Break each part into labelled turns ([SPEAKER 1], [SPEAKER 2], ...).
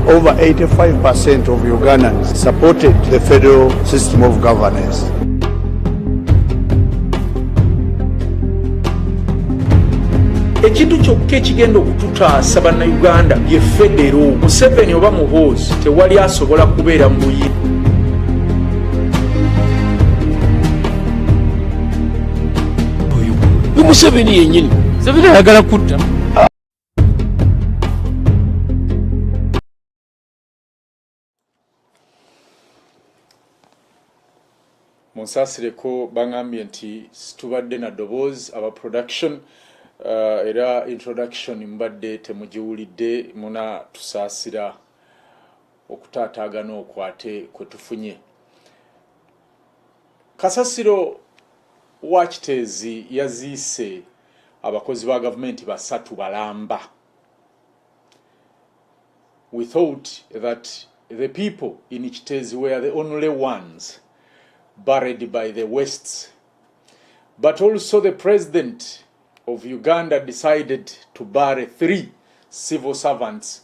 [SPEAKER 1] over 85% of Ugandans supported the federal system of governance.
[SPEAKER 2] Ekintu kyokka ekigenda okututaasa bannayuganda ye federo. Museveni oba muhoozi tewali asobola kubeera mu buyinza.
[SPEAKER 3] Museveni yennyini Museveni ayagala kutta.
[SPEAKER 2] Munsasireko bangambye nti situbadde na ddoboozi aba production era introduction mbadde temugiwulidde muna tusaasira okutaataagana okwate kwe tufunye. Kasasiro wa Kiteezi yaziise abakozi ba gavumenti basatu balamba. We thought that the people in Kiteezi were the only ones buried by the West, but also the president of Uganda decided to bury 3 civil servants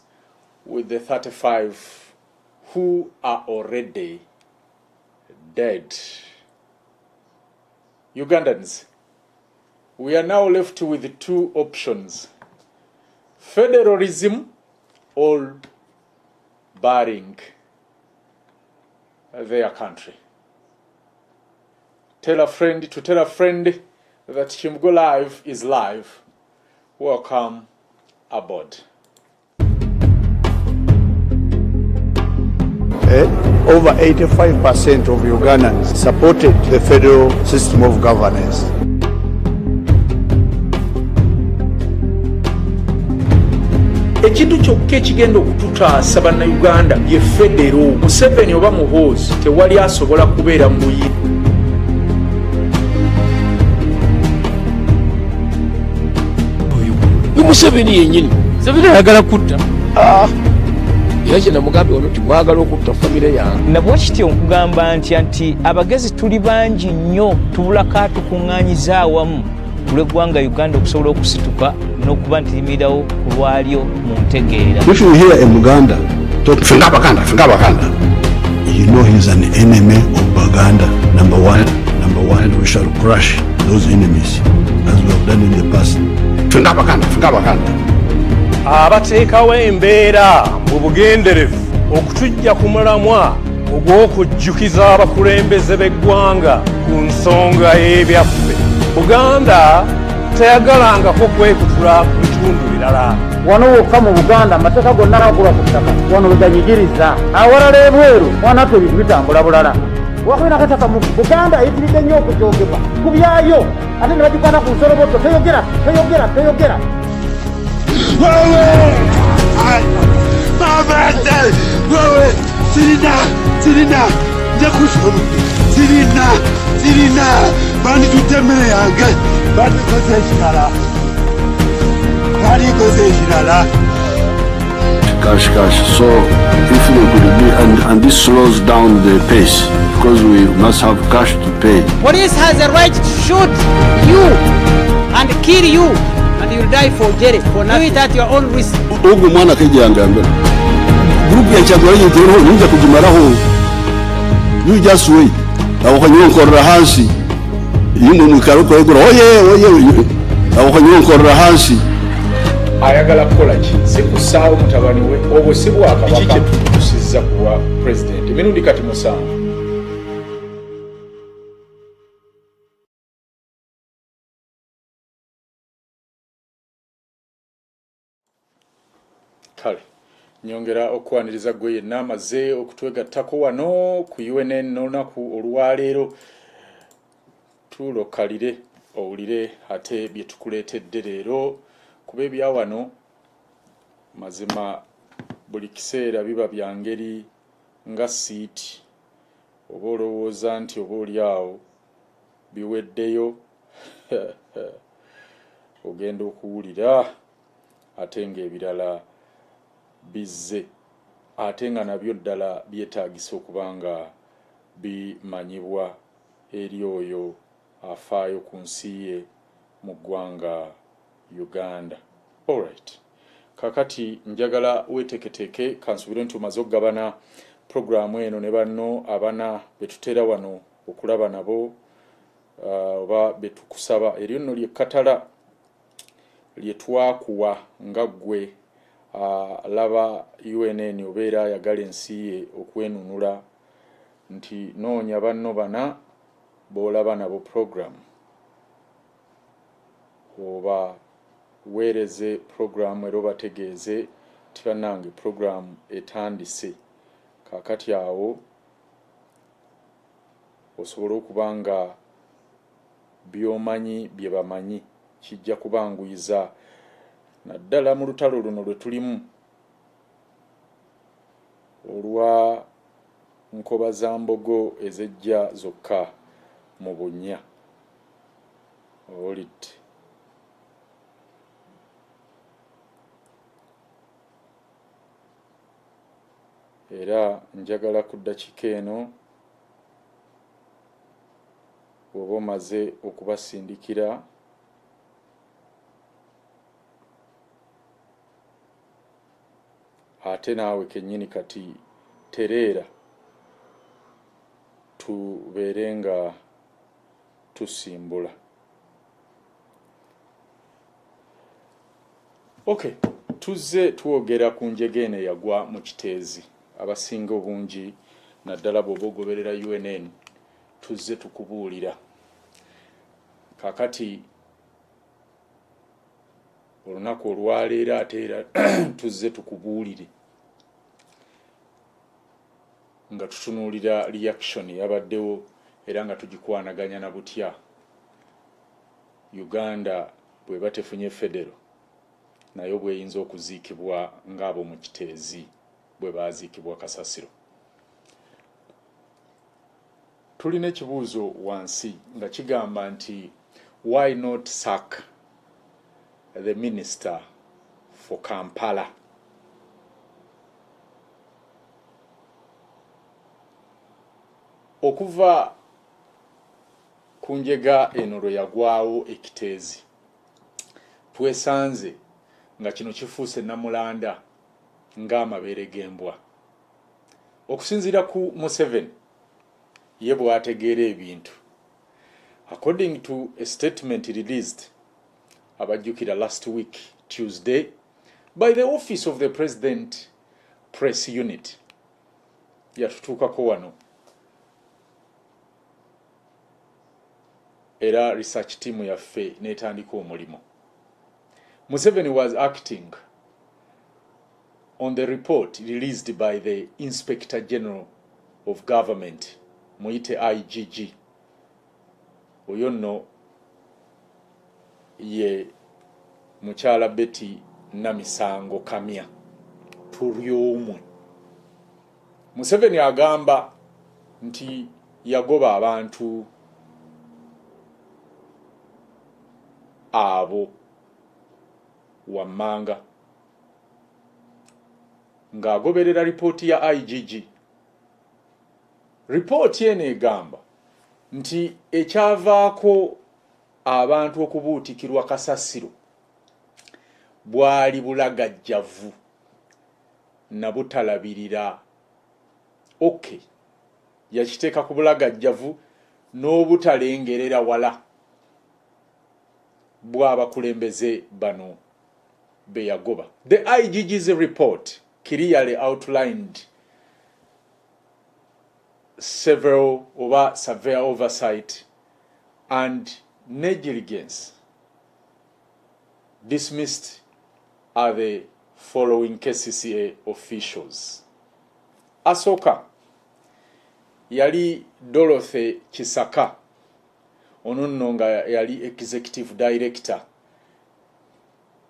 [SPEAKER 2] with the 35 who are already dead. Ugandans, we are now left with 2 options: federalism or burying their country. Tell a friend to tell a friend that Chimgo Live is live. Welcome aboard.
[SPEAKER 1] Over 85% of Ugandans supported the federal system of governance.
[SPEAKER 2] Ekintu kyokka ekigenda okututaasa bannayuganda ye federo. Museveni oba muhoozi tewali asobola kubeera mu buyinza.
[SPEAKER 3] Museveni yennyini Museveni ayagala kutta. Yaje namugambe ono timwagala okutta famire yange.
[SPEAKER 4] Nabwo kityo nkugamba nti abagezi tuli bangi nnyo tubulako atukuŋŋaanyiza awamu kulw'eggwanga Uganda okusobola okusituka n'okuba ntirimirawo ku lwalyo mu ntegeera.
[SPEAKER 5] If you hear a Muganda talk Finga Baganda, you know he's an enemy of Baganda. Number one, and we shall crush those enemies as we have done in the past. Finga Baganda.
[SPEAKER 6] Abateekawo embeera mu bugenderevu okutujja ku mulamwa ogw'okujjukiza abakulembeze b'eggwanga ku nsonga y'ebyaffe. Buganda teyagalangako kwekutula ku bitundu birala.
[SPEAKER 7] Wano wokka mu Buganda amateeka gonna agagulwa ku ttaka wano we ganyigiriza. Awalala ebweru wanatwe ebintu bitambula bulala. Wakwina kataka mu Buganda eyitiridde nnyo okukyogebwa ku byayo ate ne bagikwata ku nsoloboto. Toyogera.
[SPEAKER 5] Sirina, njakusoma. Sirina, bandi tutemere yange, bandi koze ekirala. Cash. So if we could be, and this slows down the pace because we must have cash to pay.
[SPEAKER 8] Police has a right to shoot you and kill you, and you'll die for jail for nothing. Do it at your own risk.
[SPEAKER 5] Ugu mwana kijanga mbele. Group ya chagwa yitero ninja kujimaraho. You just wait. Awakanyonkorra hansi. Yimwe mukaruko yegura oye. Awakanyonkorra hansi.
[SPEAKER 2] Ayagala kukola ki? Sikusaawo mutabani we obwo si bwakabaka tukusizza kuwa president emirundi kati musanvu. Kale nyongera okwaniriza gwe yenna amaze okutwegattako wano ku UNN n'olunaku olwaleero tulokalire owulire ate bye tukuleetedde leero. Kuba ebya wano mazima buli kiseera biba bya ngeri nga siiti oba olowooza nti oba oli awo biweddeyo ogenda okuwulira ate ng'ebirala bizze ate nga nabyo ddala byetaagisa okuba nga bimanyibwa eri oyo afaayo ku nsi ye mu ggwanga Uganda. Alright. kakati njagala weteketeke kansubire nti tumaze okugabana programu eno ne banno abana betutera wano okulaba nabo oba betukusaba eryo nno lyekatala lyetwakuwa nga ggwe laba UNN obeera ayagala ensi ye okwenunula nti noonya banno bana boolaba nabo programu oba weereze programu era obategeeze tibannange programu etandise kakati awo osobola okuba nga byomanyi bye bamanyi kijja kubanguyiza naddala mu lutalo luno lwe tulimu olwa nkoba za mbogo ezejja zokka mu bunnya olidde era njagala ku ddakiika eno oba omaze okubasindikira ate naawe kennyini kati tereera tubeere nga tusimbula. Okay, tuzze twogera ku njege eno yagwa mu Kiteezi abasinga obungi naddala bw'oba ogoberera UNN tuzze tukubuulira kakati olunaku olwaleero ate era tuzze tukubuulire nga tutunuulira reaction yabaddewo era nga tugikwanaganya na butya Uganda bwe batefunye federo nayo bweyinza okuziikibwa ng'abo mu Kiteezi bwe baaziikibwa Kasasiro. Tulina ekibuuzo wansi nga kigamba nti why not sack the minister for Kampala? Okuva ku njega eno lwe yagwawo e Kiteezi twesanze nga kino kifuuse namulanda ng'amabeere g'embwa. Okusinziira ku Museveni ye bw'ategeera ebintu. According to a statement released abajjukira last week Tuesday by the office of the President Press Unit yatutuukako wano era research team yaffe n'etandika omulimo. Museveni was acting on the report released by the Inspector General of Government, muyite IGG. Oyo nno ye mukyala Betty Namisango Kamya Turyoumwe. Museveni agamba nti yagoba abantu abo wammanga ng'agoberera ripooti ya IGG. Ripooti eno egamba nti ekyavaako abantu okubuutikirwa Kasasiro bwali bulagajjavu na butalabirira. Okay, yakiteeka ku bulagajjavu n'obutalengerera wala bw'abakulembeze bano be yagoba. The IGG's report clearly outlined several severe oversight and negligence. Dismissed are the following KCCA officials. Asooka yali Dorothy Kisaka, ono nno nga yali executive director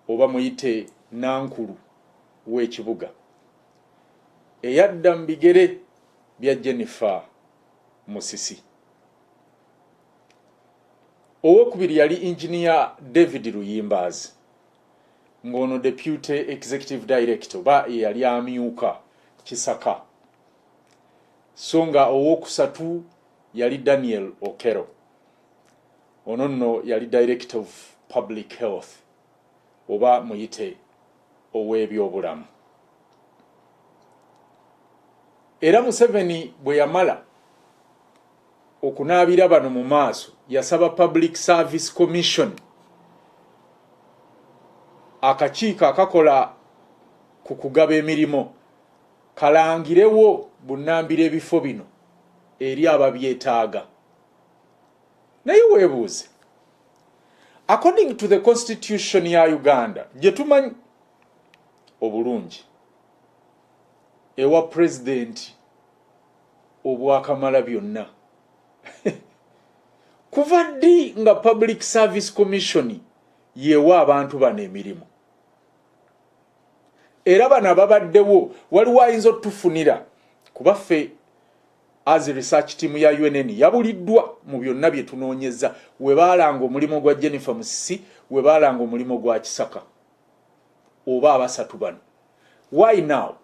[SPEAKER 2] oba muyite nankulu w'ekibuga eyadda mu bigere bya Jennifer Musisi. Owokubiri yali engineer David Luyimbazi ng'ono deputy executive director oba yali amyuka Kisaka. So nga owokusatu yali Daniel Okero, ono nno yali director of public health oba muyite ow'ebyobulamu. Era Museveni bwe yamala okunaabira bano mu maaso yasaba Public Service Commission, akakiiko akakola ku kugaba emirimu, kalangirewo bunnambira ebifo bino eri ababyetaaga. Naye weebuuze, according to the constitution ya Uganda, gye tumanyi obulungi, ewa president obwakamala byonna. Kuva ddi nga Public Service Commission yewa abantu bano emirimu? Era bano ababaddewo waliwo ayinza otufunira kuba ffe as research team ya UNN yabuliddwa mu byonna bye tunoonyeza, we baalanga omulimu gwa Jennifer Musisi, we baalanga omulimu gwa Kisaka, oba abasatu bano. Why now?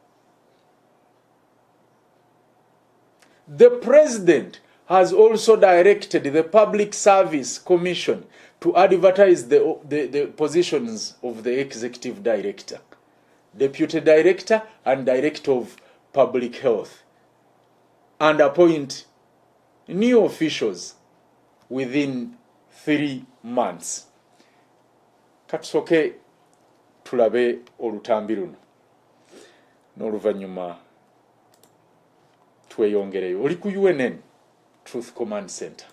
[SPEAKER 2] The president has also directed the Public Service Commission to advertise the positions of the executive director, deputy director, and director of public health, and appoint new officials within 3 months. Katusoke tulabe olutambi luno n'oluvannyuma tweyongereyo. Oli ku UNN Truth Command Center.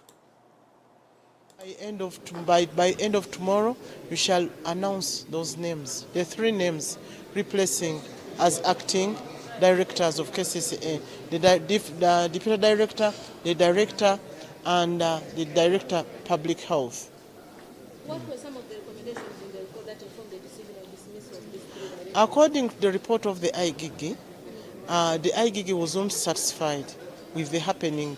[SPEAKER 9] By end of tomorrow, we shall announce those names, the 3 names replacing as acting directors of KCCA, the deputy director, the director, and the director public health.
[SPEAKER 10] What were some of the recommendations in the report that informed the decision of dismissal of these 3 directors?
[SPEAKER 9] According to the report of the IGG, the IGG was not satisfied with the happening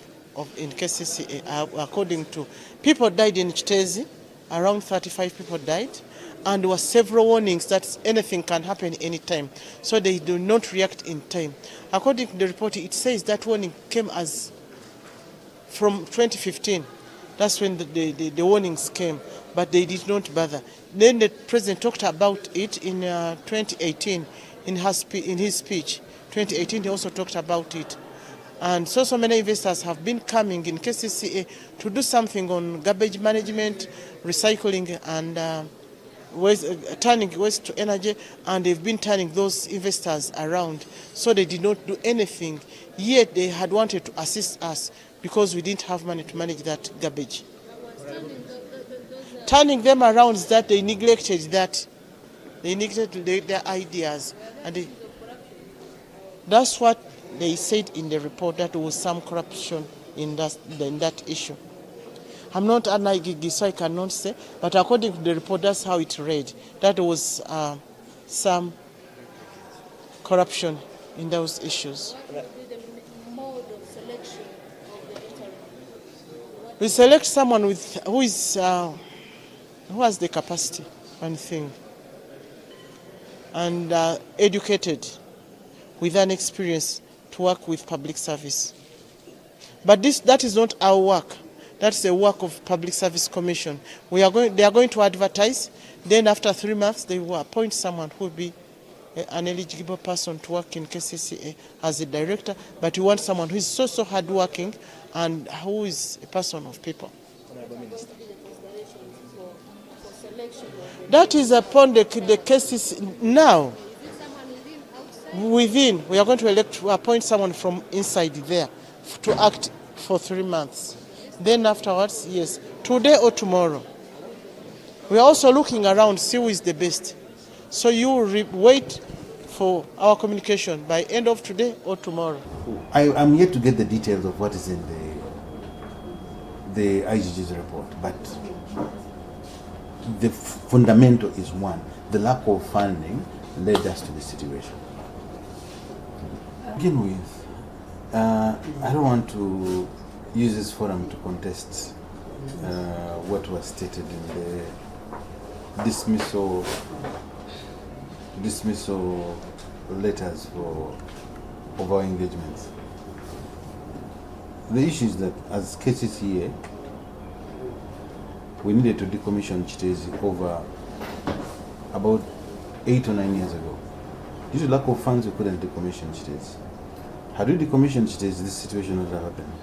[SPEAKER 9] in KCCA. According to people died in Kiteezi, around 35 people died, and there were several warnings that anything can happen anytime, so they do not react in time. According to the report, it says that warning came as from 2015. That's when the warnings came, but they did not bother. Then the president talked about it in 2018 in his speech. 2018 he also talked about it. And so many investors have been coming in KCCA to do something on garbage management, recycling, and turning waste to energy, and they've been turning those investors around. So they did not do anything, yet they had wanted to assist us because we didn't have money to manage that garbage. Turning them around is that they neglected that. They neglected their ideas. And that's what they said in the report, that there was some corruption in that issue. I'm not an IGG, so I cannot say, but according to the report, that's how it read, that there was some corruption in those issues.
[SPEAKER 10] What would be the mode of selection of the interim?
[SPEAKER 9] We select someone who has the capacity, one thing, and educated, with an experience to work with public service. But that is not our work. That's the work of Public Service Commission. They are going to advertise. Then after 3 months, they will appoint someone who will be an eligible person to work in KCCA as a director. But we want someone who is so hardworking and who is a person of people. That is upon the cases now. Within, we are going to appoint someone from inside there to act for 3 months. Then afterwards, yes, today or tomorrow. We are also looking around, see who is the best. So you wait for our communication by end of today or tomorrow.
[SPEAKER 11] I'm yet to get the details of what is in the IGG's report, but the fundamental is one: the lack of funding led us to this situation. To begin with, I don't want to use this forum to contest what was stated in the dismissal letters of our engagements. The issue is that as KCCA, we needed to decommission Kiteezi over about 8 or 9 years ago. Due to lack of funds, we couldn't decommission Kiteezi. Had we decommissioned Kiteezi, this situation would have happened.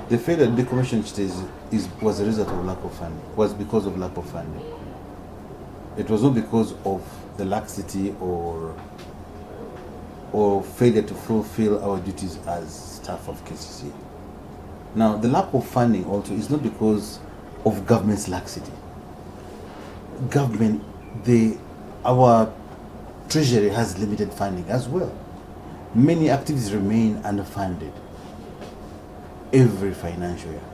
[SPEAKER 11] The failure to decommission Kiteezi was a result of lack of funding, was because of lack of funding. It was not because of the laxity or failure to fulfill our duties as staff of KCCA. Now, the lack of funding also is not because of government's laxity. Government, our treasury has limited funding as well. Many activities remain underfunded every financial year,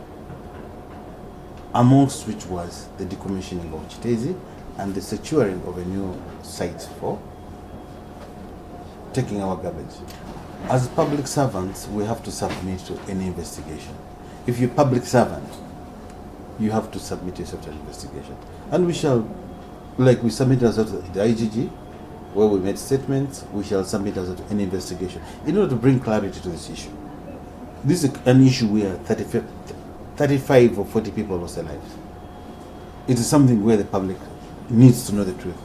[SPEAKER 11] amongst which was the decommissioning of Kiteezi and the securing of a new site for taking our garbage. As public servants, we have to submit to any investigation. If you're a public servant, you have to submit yourself to an investigation. And we shall, like we submit ourselves to the IGG, where we made statements, we shall submit ourselves to any investigation in order to bring clarity to this issue. This is an issue where 35 or 40 people lost their lives. It is something where the public needs to know the truth.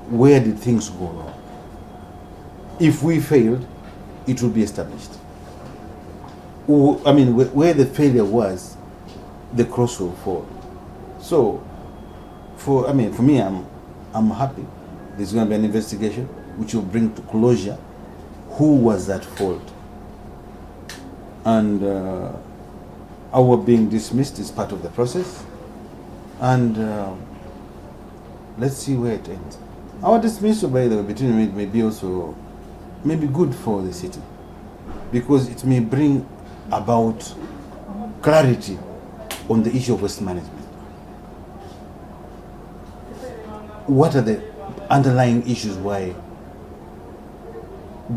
[SPEAKER 11] Where did things go wrong? If we failed, it will be established. I mean, where the failure was, the cross will fall. So, for me, I'm happy. There's going to be an investigation which will bring to closure who was at fault. And our being dismissed is part of the process. And let's see where it ends. Our dismissal, by the way, between it may be also maybe good for the city, because it may bring about clarity on the issue of waste management. What are the underlying issues why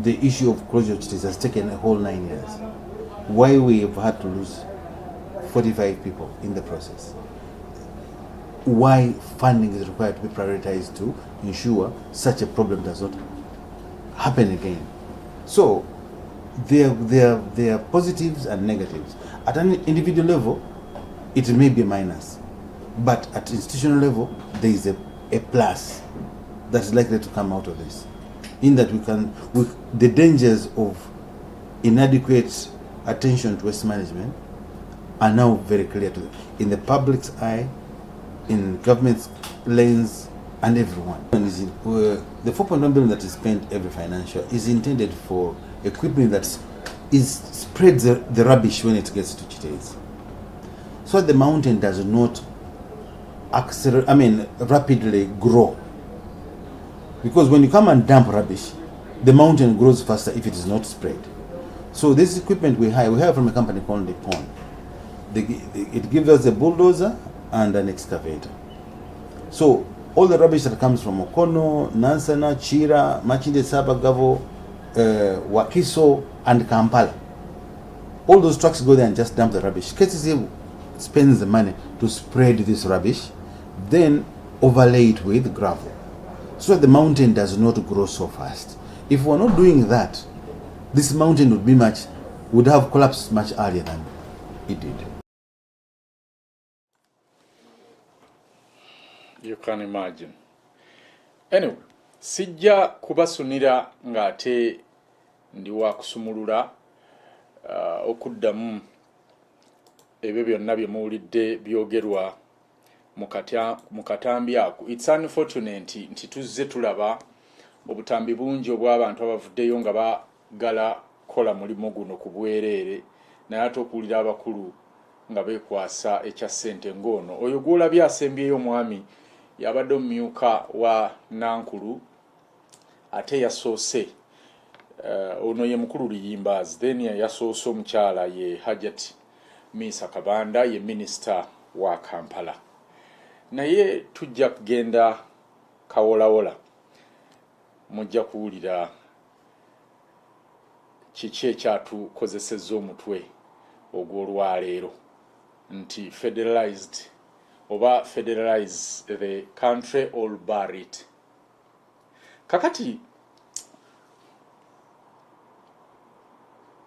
[SPEAKER 11] the issue of closure of Kiteezi has taken a whole 9 years? Why we have had to lose 45 people in the process? Why funding is required to be prioritized to ensure such a problem does not happen again? So there are positives and negatives. At an individual level, it may be a minus, but at institutional level, there is a plus that is likely to come out of this. In that the dangers of inadequate attention to waste management are now very clear in the public's eye, in government's lens, and everyone. The 4.1 billion that is spent every financial is intended for equipment that spreads the rubbish when it gets to Kiteezi, so the mountain does not rapidly grow. Because when you come and dump rubbish, the mountain grows faster if it is not spread. So this equipment we hire from a company called Nippon. It gives us a bulldozer and an excavator. So all the rubbish that comes from Okono, Nansana, Chira, Machinde, Sabagavo, Wakiso, and Kampala, all those trucks go there and just dump the rubbish. KCCA spends the money to spread this rubbish, then overlay it with gravel, so the mountain does not grow so fast. If we're not doing that, this mountain would have collapsed much earlier than it did.
[SPEAKER 2] You can imagine. Anyway, sijja kubasunira ngate ndi wa kusumulula okuddamu ebyo byonna bye muwulidde byogerwa mu katambi ako. It's unfortunate nti tuzze tulaba obutambi bungi obw'abantu abavuddeyo nga bagala kola mulimu guno ku bwereere, naye ate okuwulira abakulu nga beekwasa ekya ssente ng'ono. Oyo gw'olabye asembyeyo omwami yabadde omumyuka wa Nankulu, ate yasoose ono ye mukulu Luyimbazi, then yasoose omukyala ye Hajati Misa Kabanda, ye minisita wa Kampala. Naye tujja kugenda kawolawola, mujja kuwulira kiki ekyatukozesezza omutwe ogw'olwaleero nti federalized oba federalize the country or BURRY it. Kakati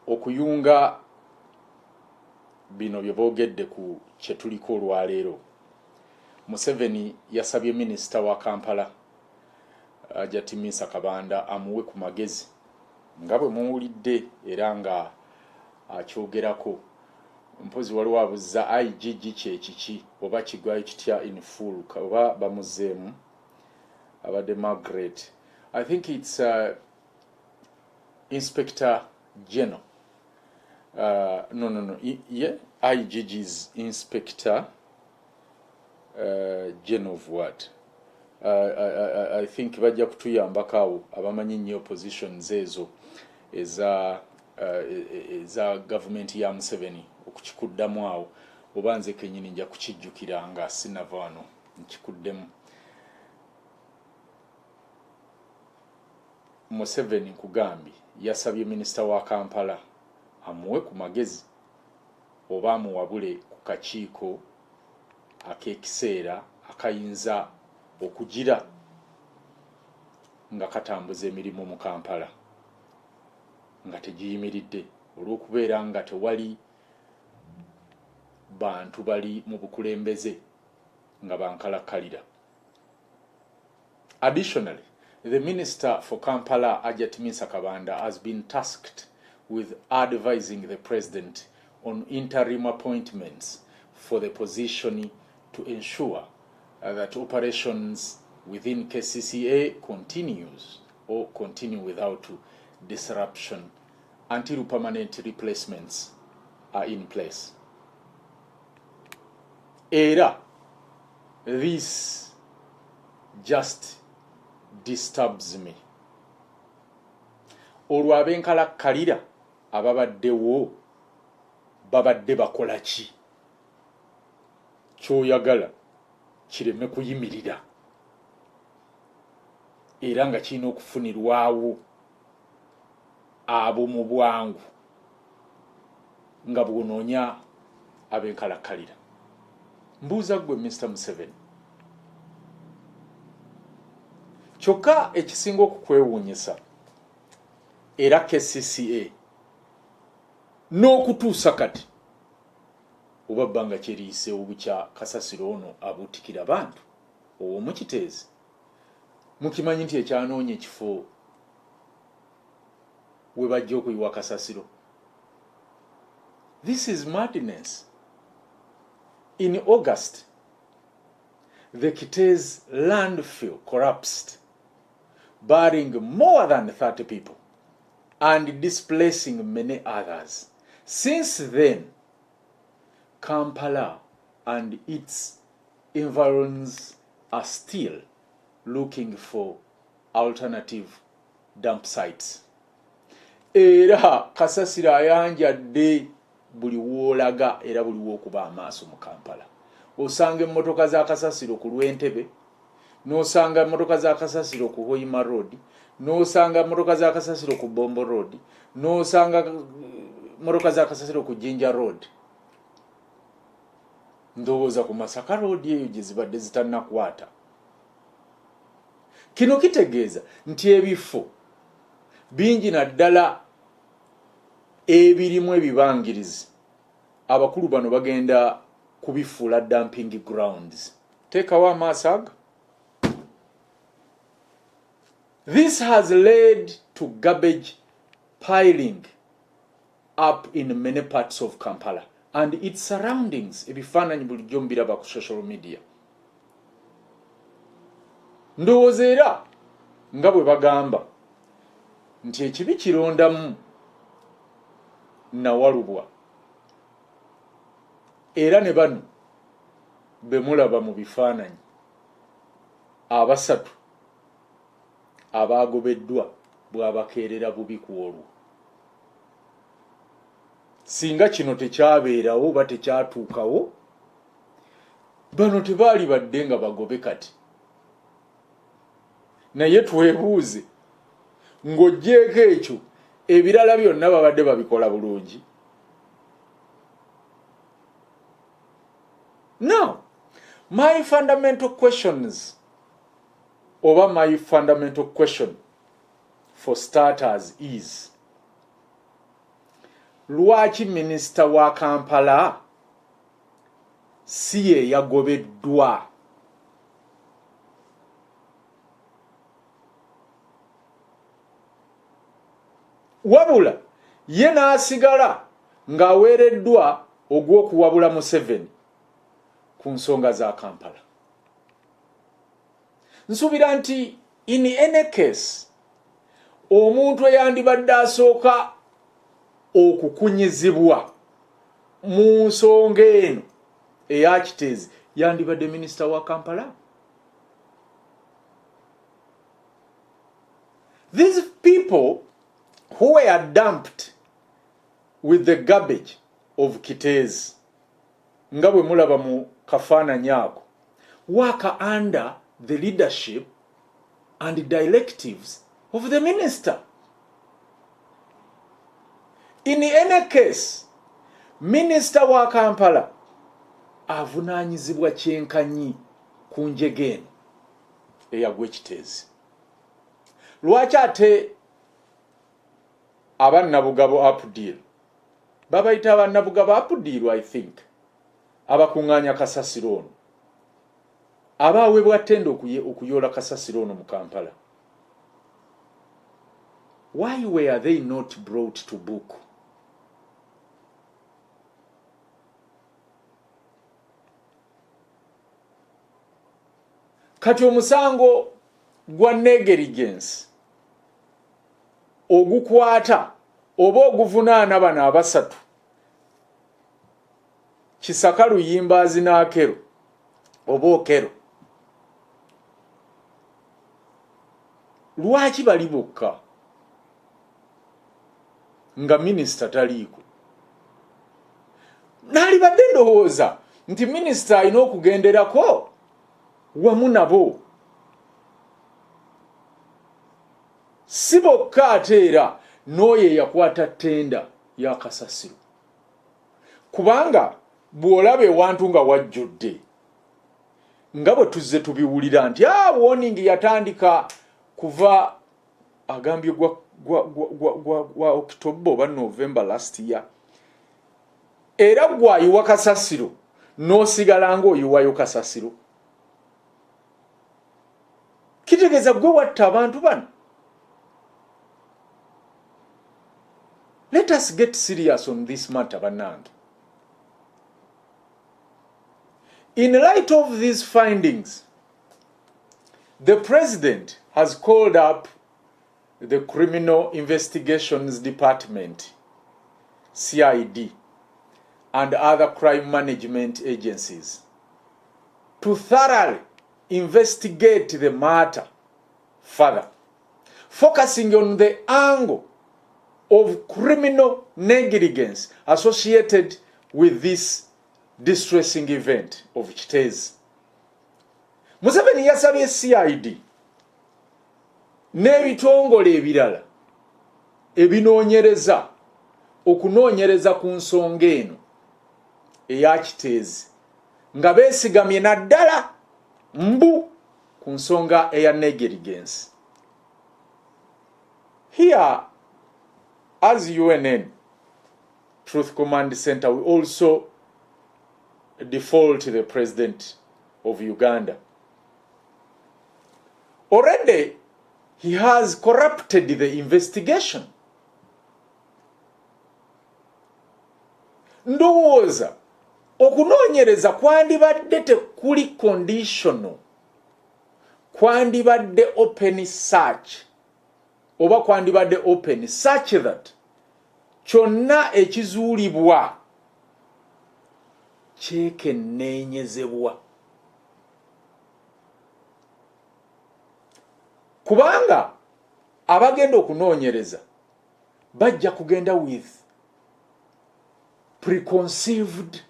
[SPEAKER 2] okuyunga bino bye boogedde ku kye tuliko olwaleero, Museveni yasabye minisita wa Kampala ajatimisa kabanda amuwe ku magezi nga bwe muwulidde era nga akyogerako mpozi waliwo abuzza IGG kyekiki oba kigwayo kitya in full oba bamuzeemu abadde Margaret. I think it's Inspector General. No. Yeah, IGG's Inspector General of what? I think bajja kutuyambako awo abamanyi nnyo positions ezo eza government ya Museveni okukikuddamu awo oba nze kenyini nja kukijjukira nga sinava wano nkikuddemu. Museveni kugambye yasabye minisita wa Kampala amuwe ku magezi oba amuwabule ku kakiiko ak'ekiseera akayinza okugira nga katambuza emirimu mu Kampala nga tegiyimiridde olw'okubeera nga tewali bantu bali mu bukulembeze nga bankalakkalira. Additionally, the Minister for Kampala, Ajatimisa Kabanda, has been tasked with advising the President on interim appointments for the position to ensure that operations within KCCA continue without disruption until permanent replacements are in place. Era, this just disturbs me. Olwo abenkalakkalira ababaddewo babadde bakola ki? Kyoyagala kireme kuyimirira era nga kirina okufunirwawo abo mu bwangu nga bwonoonya abenkalakkalira. Mbuuza gwe Mr. Museveni, kyokka ekisinga okukwewuunyisa era KCCA n'okutuusa kati oba bbanga kyeriise obukya kasasiro ono abuutikira abantu ow'omu Kiteezi mukimanyi nti ekyanoonya ekifo we bajja okuyiwa kasasiro. This is madness. In August, the Kiteezi landfill collapsed, burying more than 30 people and displacing many others. Since then, Kampala and its environs are still looking for alternative dump sites. Era kasasira ayanjadde buli woolaga era buli w'okuba amaaso mu Kampala. Osanga emmotoka za kasasiro ku Lwentebe, n'osanga emmotoka za kasasiro ku Hoima Road, n'osanga emmotoka za kasasiro ku Bombo Road, n'osanga emmotoka za kasasiro ku Jinja Road. Ndowooza ku Masaka Road eyo gye zibadde zitannakwata. Kino kitegeeza nti ebifo bingi naddala ebirimu ebibangirizi abakulu bano bagenda kubifuula dumping grounds. Teekawo amaaso ago. This has led to garbage piling up in many parts of Kampala and its surroundings. Ebifaananyi bulijjo mbiraba ku social media. Ndowooza era nga bwe bagamba nti ekibi kirondamu nawalubwa era ne bano bemulaba mu bifaananyi abasatu abagobeddwa bw'abakeerera bubi ku olwo. Singa kino tekyabeerawo oba tekyatuukawo, bano tebaali badde nga bagobe kati. Naye twebuuze ng'oggyeko ekyo ebirala byonna babadde babikola bulungi. Now, my fundamental questions, over my fundamental question for starters is, lwaki Minisita wa Kampala si ye yagobeddwa? wabula ye n'asigala ng'aweereddwa ogw'okuwabula Museveni ku nsonga za Kampala. Nsuubira nti in any case omuntu eyandibadde asooka okukunyizibwa mu nsonga eno eya Kiteezi yandibadde minisita wa Kampala. These people who were dumped with the garbage of Kiteezi nga bwe mulaba mu kafaananyi ako work under the leadership and directives of the minister. In any case, Minister wa Kampala avunaanyizibwa kyenkanyi ku njege eno eyagwa Kiteezi. Lwaki ate abannabugabo Apudil babayita abannabugabo Apudil, I think, abakuŋŋaanya kasasiro ono abaweebwa ttenda okuyoola kasasiro ono mu Kampala? Why were they not brought to book? Kati omusango gwa negligence ogukwata oba oguvunaana bano abasatu Kisaka, Luyimbaazi n'Akero oba Okero, lwaki bali bokka nga minisita taliiko? Naalibadde ndowooza nti minisita alina okugenderako wamu nabo, si bokka ate era n'oyo eyakwata ttenda ya kasasiro. Kubanga bw'olaba ewantu nga wajjudde nga bwe tuzze tubiwulira nti warning yatandika kuva agambye gwa October oba November last year, era gwayiwa kasasiro n'osigala ng'oyiwayo kasasiro, kitegeeza gwe watta abantu bano. Let us get serious on this matter, bannange. In light of these findings, the President has called up the Criminal Investigations Department, CID, and other crime management agencies to thoroughly investigate the matter further, focusing on the angle of criminal negligence associated with this distressing event of Kiteezi. Museveni yasabye CID n'ebitongole ebirala ebinoonyereza okunoonyereza ku nsonga eno eya Kiteezi nga beesigamye naddala mbu ku nsonga eya negligence. Here, as UNN Truth Command Center, we also default to the President of Uganda. Already, he has corrupted the investigation. Ndowooza okunoonyereza kwandibadde tekuli conditional, kwandibadde open search, oba kwandibadde open such that kyonna ekizuulibwa kyekenneenyezebwa. Kubanga abagenda okunoonyereza bajja kugenda with preconceived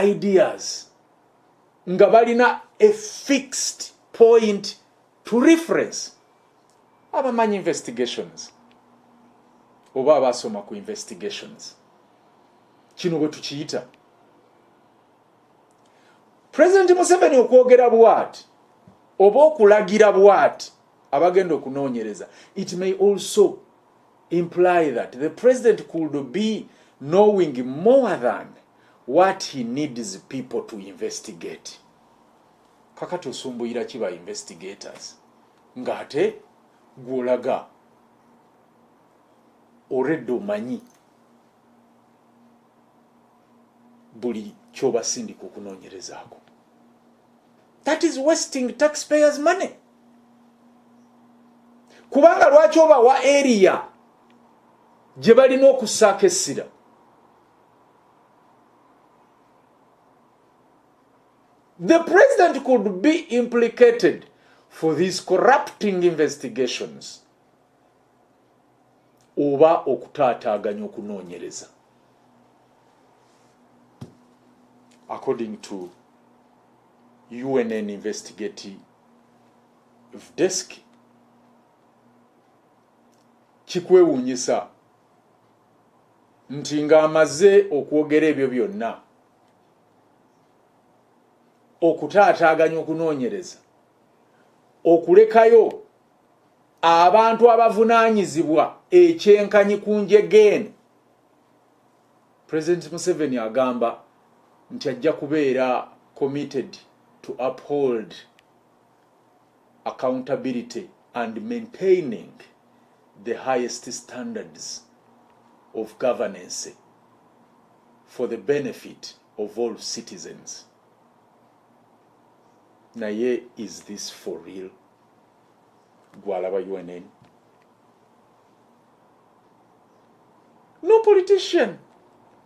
[SPEAKER 2] ideas nga balina a fixed point to reference. Abamanyi investigations oba abasoma ku investigations, kino bwe tukiyita. President Museveni okwogera bw'ati oba okulagira bw'ati abagenda okunoonyereza, it may also imply that the president could be knowing more than what he needs people to investigate. Kakati osumbuyira kiba investigators ng'ate gw'olaga already omanyi buli kyobasindika okunoonyerezaako. That is wasting taxpayers' money. Kubanga lwaki obawa area gye balina okussaako essira. The president could be implicated for these corrupting investigations oba okutaataaganya okunoonyereza. According to UNN investigative desk, kikwewuunyisa nti ng'amaze okwogera ebyo byonna okutaataaganya okunoonyereza, okulekayo abantu abavunaanyizibwa ekyenkanyi ku njegeno, President Museveni agamba nti ajja kubeera committed to uphold accountability and maintaining the highest standards of governance for the benefit of all citizens. Naye, is this for real? Gwalaba UNN. No politician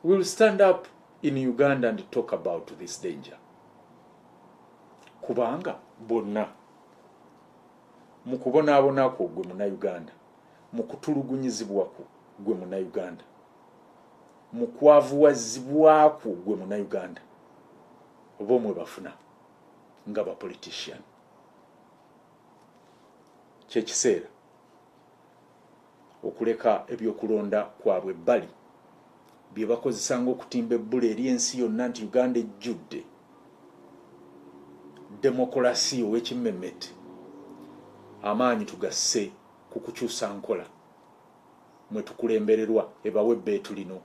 [SPEAKER 2] will stand up in Uganda and talk about this danger. Kubanga bonna mukubonaabonako gwe muna Uganda, mukutulugunyizibwako gwe muna Uganda, mukwavuwazibwako gwe muna Uganda, oba omwe bafuna nga ba politician. Kyekiseera okuleka ebyokulonda kwabwe ebbali bye bakozesanga okutimba ebbula eri ensi yonna nti Uganda ejjudde demokrasi ow'ekimmemmette, amaanyi tugasse ku kukyusa nkola mwe tukulembererwa ebawe ebbeetu lino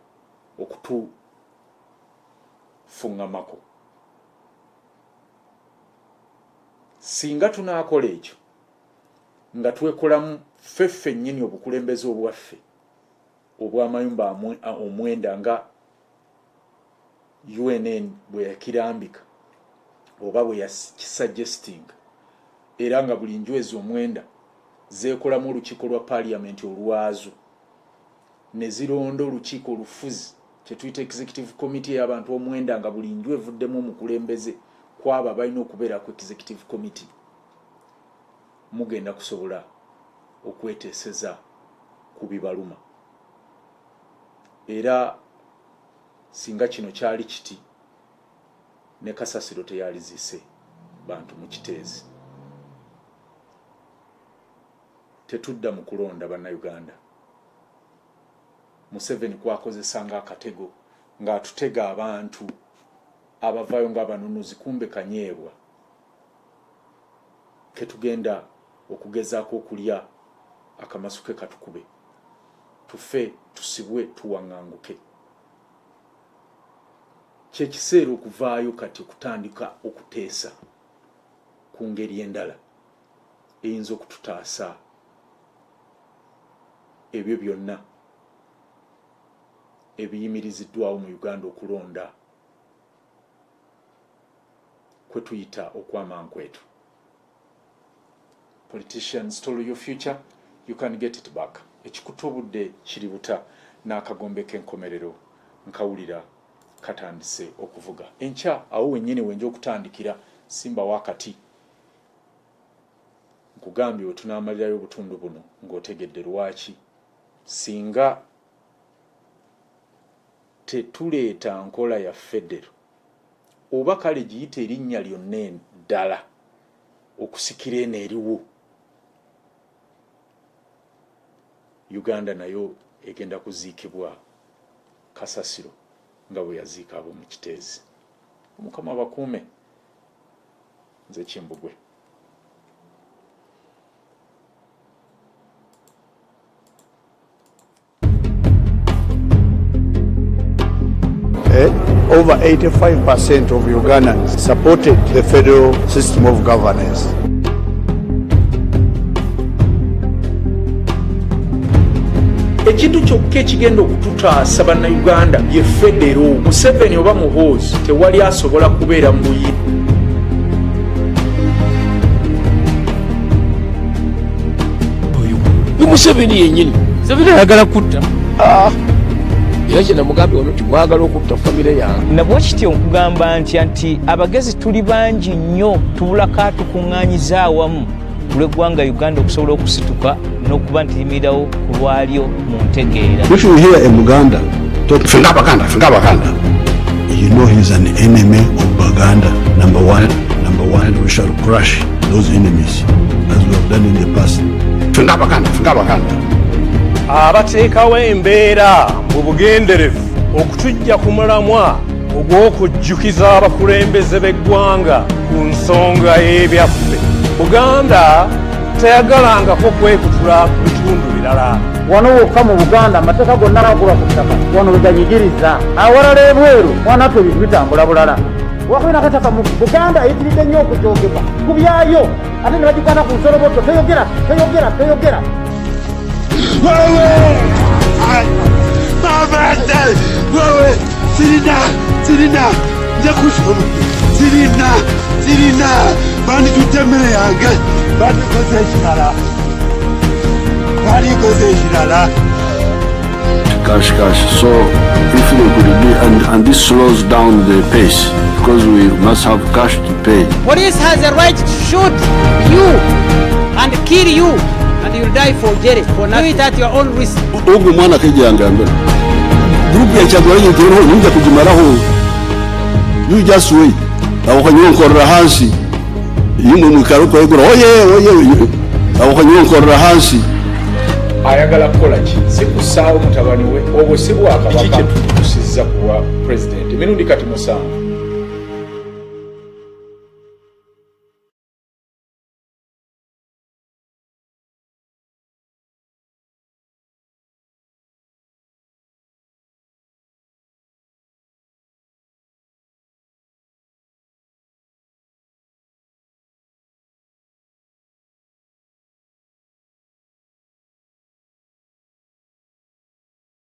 [SPEAKER 2] okutufuŋŋamako. Singa tunaakola ekyo nga twekolamu ffeffe nnyini obukulembeze obwaffe obw'amayumba omwenda nga UNN bwe yakirambika oba bwe yakisuggesting, era nga buli njwezi omwenda zeekolamu olukiiko lwa parliament olwazo ne zironda olukiiko olufuzi kye tuyita executive committee y'abantu omwenda nga buli njwe evuddemu omukulembeze kwaba balina okubeera ku executive committee, mugenda kusobola okweteeseza ku bibaluma. Era singa kino kyali kiti ne kasasiro teyaliziise bantu mu Kiteezi. Tetudda mu kulonda bannayuganda. Museveni kwakozesanga akatego ng'atutega abantu abavayo ng'abanunuzi, kumbe kanyeebwa ketugenda okugezaako okulya akamasuke katukube, tufe tusibwe tuwaŋŋanguke. Kyekiseera okuvaayo kati okutandika okuteesa ku ngeri endala eyinza okututaasa ebyo byonna ebiyimiriziddwawo mu Uganda okulonda kwe tuyita okw'amankwetu. Politicians stole your future, you can get it back. Ekikutobudde kiri buta n'akagombe k'enkomerero nkawulira katandise okuvuga. Enkya awo wennyini wenja okutandikira simba wakati. Nkugambye we tunaamalirayo obutundu buno ng'otegedde lwaki. Singa tetuleeta nkola ya federo oba kale giyita erinnya lyonna ddala okusikira eno eriwo, Uganda nayo egenda kuziikibwa kasasiro nga bwe yaziika abo mu Kiteezi. Omukama bakuume. Nze Kimbugwe.
[SPEAKER 1] Over 85% of Ugandans supported the federal system of governance.
[SPEAKER 2] ekintu kyokka ekigenda okututaasa bannayuganda ye federo. Museveni oba muhoozi tewali asobola kubeera mu buyini.
[SPEAKER 3] Museveni yennyini Museveni ayagala kutta era kye namugambye wano timwagala okutta famire yange.
[SPEAKER 4] Nabwe kityo nkugamba nti abagezi tuli bangi nnyo tubulako atukuŋŋaanyiza awamu ku lw'eggwanga Uganda okusobola okusituka n'okuba nti limirirawo ku lwalyo mu ntegeera.
[SPEAKER 5] If you hear a Muganda talk Finga Baganda, you know he's an enemy of Baganda. Number one, and we shall crush those enemies as we have done in the past. Finga Baganda.
[SPEAKER 6] Abateekawo embeera mu bugenderevu okutujja ku mulamwa ogw'okujjukiza abakulembeze b'eggwanga ku nsonga y'ebyaffe. Buganda teyagalangako kwekutula ku bitundu birala.
[SPEAKER 7] Wano wokka mu Buganda amateeka gonna agagulwa ku ttaka wano we ganyigiriza. Awalala ebweru wanatwe ebintu bitambula bulala. Wakwina kataka mu Buganda eyitiridde nnyo okukyogebwa ku byayo ate ne bagikwana ku nsoloboto. Teyogera.
[SPEAKER 5] Wewe sirina nja kusoma sirina bandi tutemere yange bandi koze shirala cash. So if we could be and this slows down the pace because we must have cash to pay.
[SPEAKER 8] Police has a right to shoot you and kill you, and you'll die for jail for not doing it at your own risk.
[SPEAKER 5] Ogu mwana kijanga mbele. Group ya chagwanye tero ninja kujimaraho. You just wait. Awakanyonkorra hansi. Yimwe mukaruko egura oye. Awakanyonkorra hansi.
[SPEAKER 2] Ayagala kukola ki? Si kusaawo mutabani we obwo si bwakabaka kye tutusizza kuwa president emirundi kati musanvu.